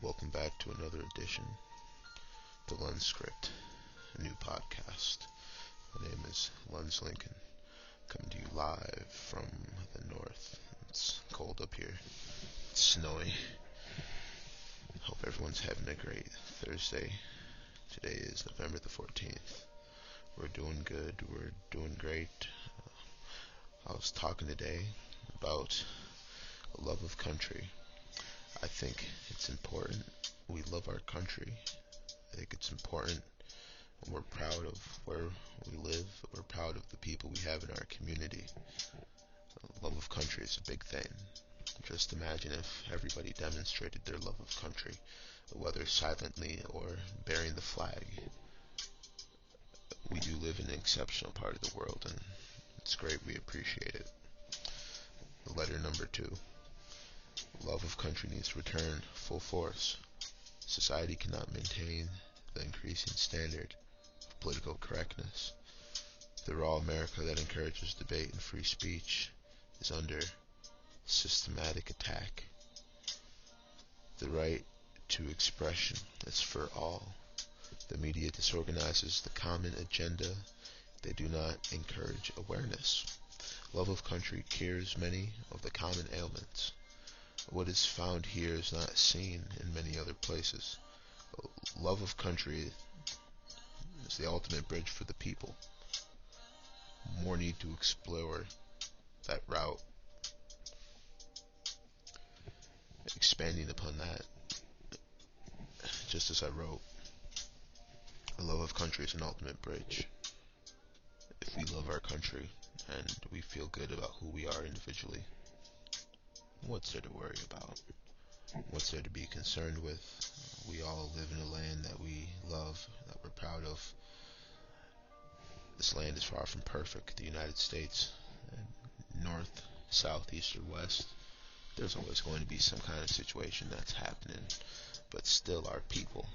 Welcome back to another edition of the Lenz Script, a new podcast. My name is Lenz Lincoln, coming to you live from the north. It's cold up here. It's snowy. Hope everyone's having a great Thursday. Today is November the 14th. We're doing good. We're doing great. I was talking today about a love of country. I think it's important we love our country. I think it's important, and we're proud of where we live. We're proud of the people we have in our community. Love of country is a big thing. Just imagine if everybody demonstrated their love of country, whether silently or bearing the flag. We do live in an exceptional part of the world, and it's great. We appreciate it. Letter number 2. Love of country needs to return full force. Society cannot maintain the increasing standard of political correctness. The raw America that encourages debate and free speech is under systematic attack. The right to expression is for all. The media disorganizes the common agenda. They do not encourage awareness. Love of country cures many of the common ailments. What is found here is not seen in many other places. Love of country is the ultimate bridge for the people. More need to explore that route. Expanding upon that, just as I wrote, a love of country is an ultimate bridge. If we love our country and we feel good about who we are individually, what's there to worry about? What's there to be concerned with? We all live in a land that we love, that we're proud of. This land is far from perfect. The United States, north, south, east, or west, there's always going to be some kind of situation that's happening. But still, our people,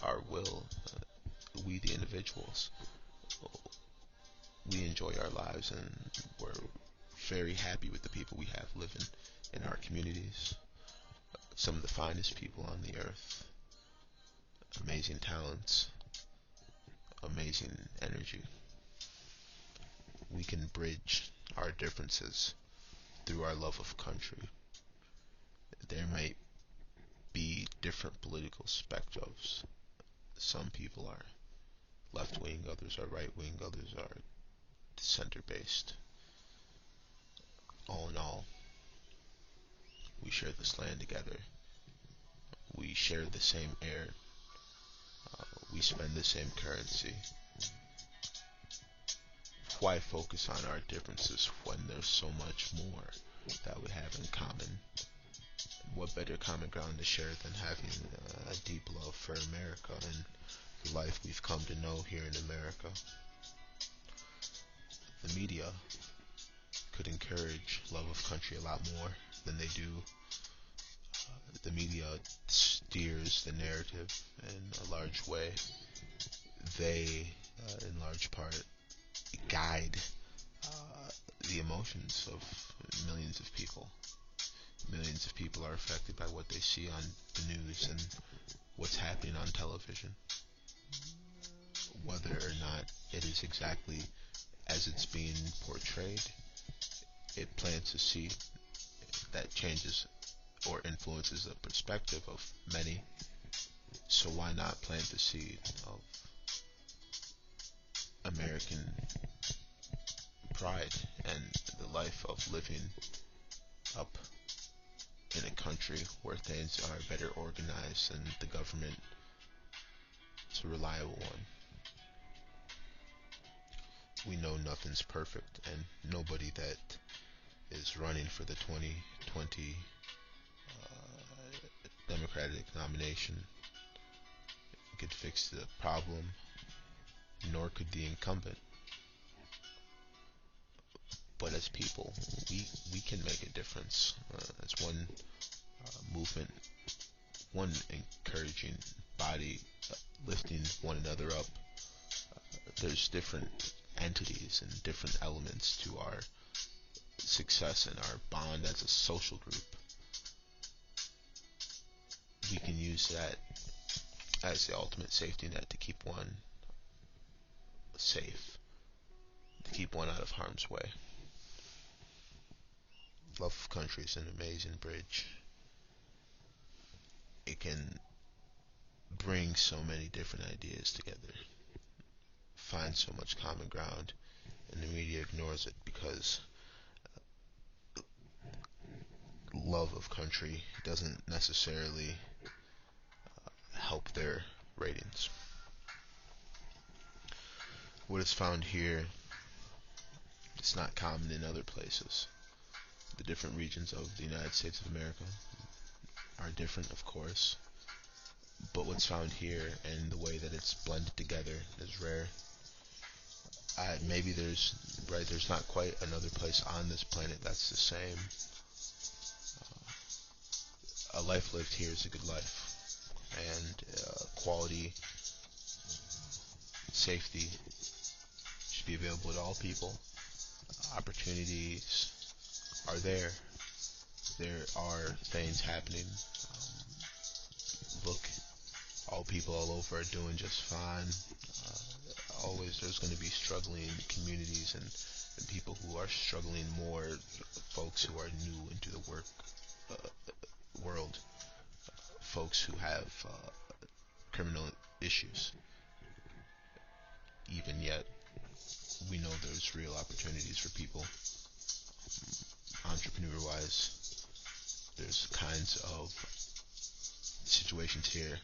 our will, we the individuals, we enjoy our lives, and we're very happy with the people we have living in our communities. Some of the finest people on the earth. Amazing talents. Amazing energy. We can bridge our differences through our love of country. There might be different political spectrums. Some people are left-wing, others are right-wing, others are center-based. All in all, we share this land together. We share the same air. We spend the same currency. Why focus on our differences when there's so much more that we have in common? What better common ground to share than having a deep love for America and the life we've come to know here in America? The media could encourage love of country a lot more than they do. The media steers the narrative in a large way. They, in large part, guide the emotions of millions of people. Millions of people are affected by what they see on the news and what's happening on television. Whether or not it is exactly as it's being portrayed, it plants a seed that changes or influences the perspective of many. So why not plant the seed of American pride and the life of living up in a country where things are better organized and the government is a reliable one. We know nothing's perfect, and nobody that is running for the 2020 Democratic nomination could fix the problem, nor could the incumbent. But as people, we can make a difference. As one movement, one encouraging body, lifting one another up. There's different entities and different elements to our success and our bond as a social group. We can use use that as the ultimate safety net to keep one safe, to keep one out of harm's way. Love of country is an amazing bridge. It can bring so many different ideas together, find so much common ground, and the media ignores it because love of country doesn't necessarily help their ratings. What is found here is not common in other places. The different regions of the United States of America are different, of course, but what's found here and the way that it's blended together is rare. Maybe there's not quite another place on this planet that's the same. A life lived here is a good life, and quality, safety should be available to all people. Opportunities are there. There are things happening. Look, all people all over are doing just fine. Always there's going to be struggling communities and people who are struggling more, folks who are new into the world, folks who have criminal issues. Even yet, we know there's real opportunities for people. Entrepreneur-wise, there's kinds of situations here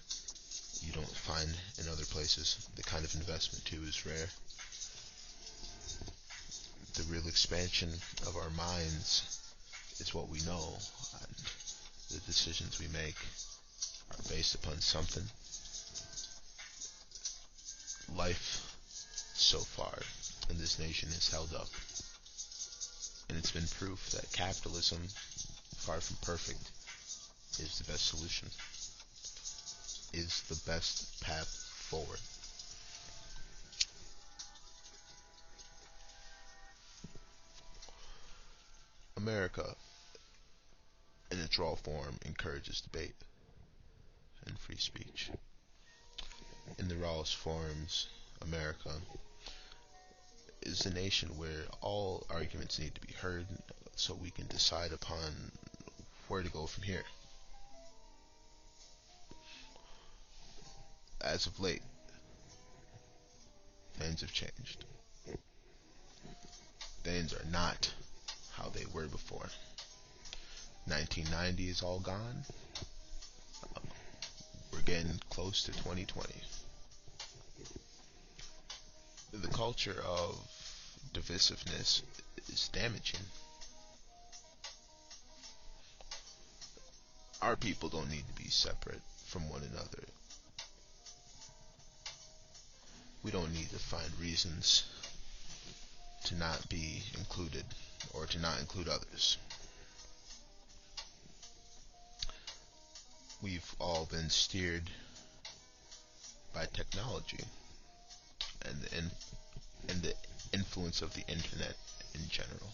you don't find in other places. The kind of investment too is rare. The real expansion of our minds is what we know, and the decisions we make are based upon something. Life so far in this nation has held up, and it's been proof that capitalism, far from perfect, is the best solution, is the best path forward. America, in its raw form, encourages debate and free speech. In the rawest forms, America is a nation where all arguments need to be heard so we can decide upon where to go from here. As of late, things have changed. Things are not how they were before. 1990 is all gone. We're getting close to 2020. The culture of divisiveness is damaging. Our people don't need to be separate from one another. We don't need to find reasons to not be included or to not include others. We've all been steered by technology and the influence of the internet in general.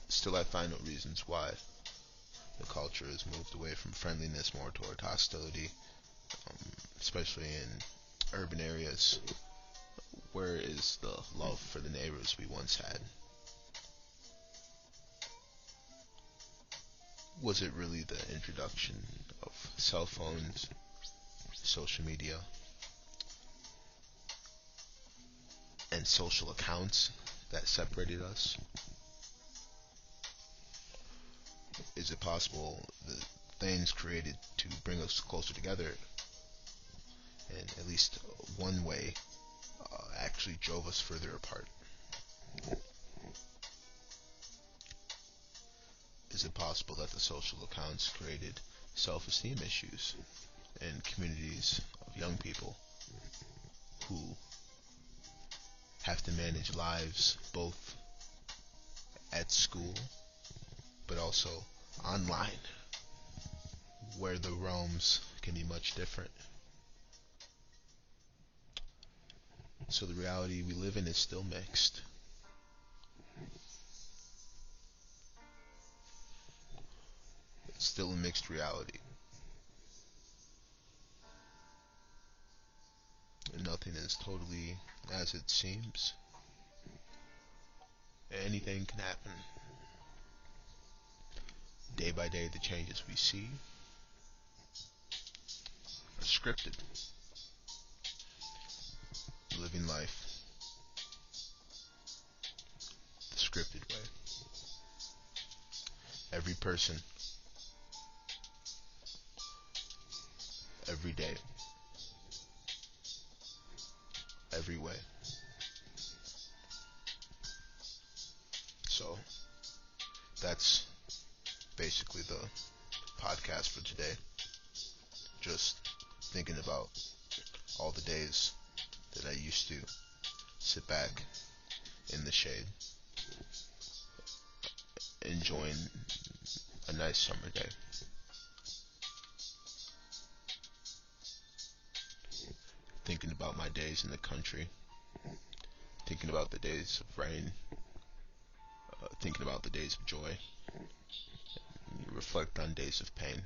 Still, I find no reasons why the culture has moved away from friendliness more toward hostility, especially in urban areas. Where is the love for the neighbors we once had? Was it really the introduction of cell phones, social media, and social accounts that separated us? Is it possible that things created to bring us closer together in at least one way actually drove us further apart? Is it possible that the social accounts created self-esteem issues in communities of young people who have to manage lives both at school but also online, where the realms can be much different? So the reality we live in is still mixed. still a mixed reality. And nothing is totally as it seems. Anything can happen. Day by day, the changes we see are scripted. Living life the scripted way. Every person, every day, every way. So, that's basically the podcast for today. Just thinking about all the days that I used to sit back in the shade, enjoying a nice summer day. Thinking about my days in the country, thinking about the days of rain, thinking about the days of joy. You reflect on days of pain.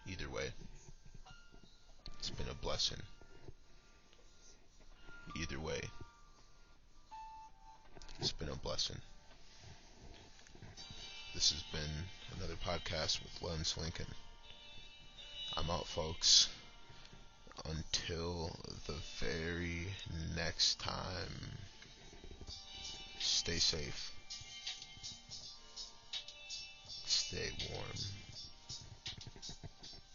Either way, it's been a blessing. Either way, it's been a blessing. This has been another podcast with Lenz Lincoln. I'm out, folks. Until the very next time, stay safe, stay warm.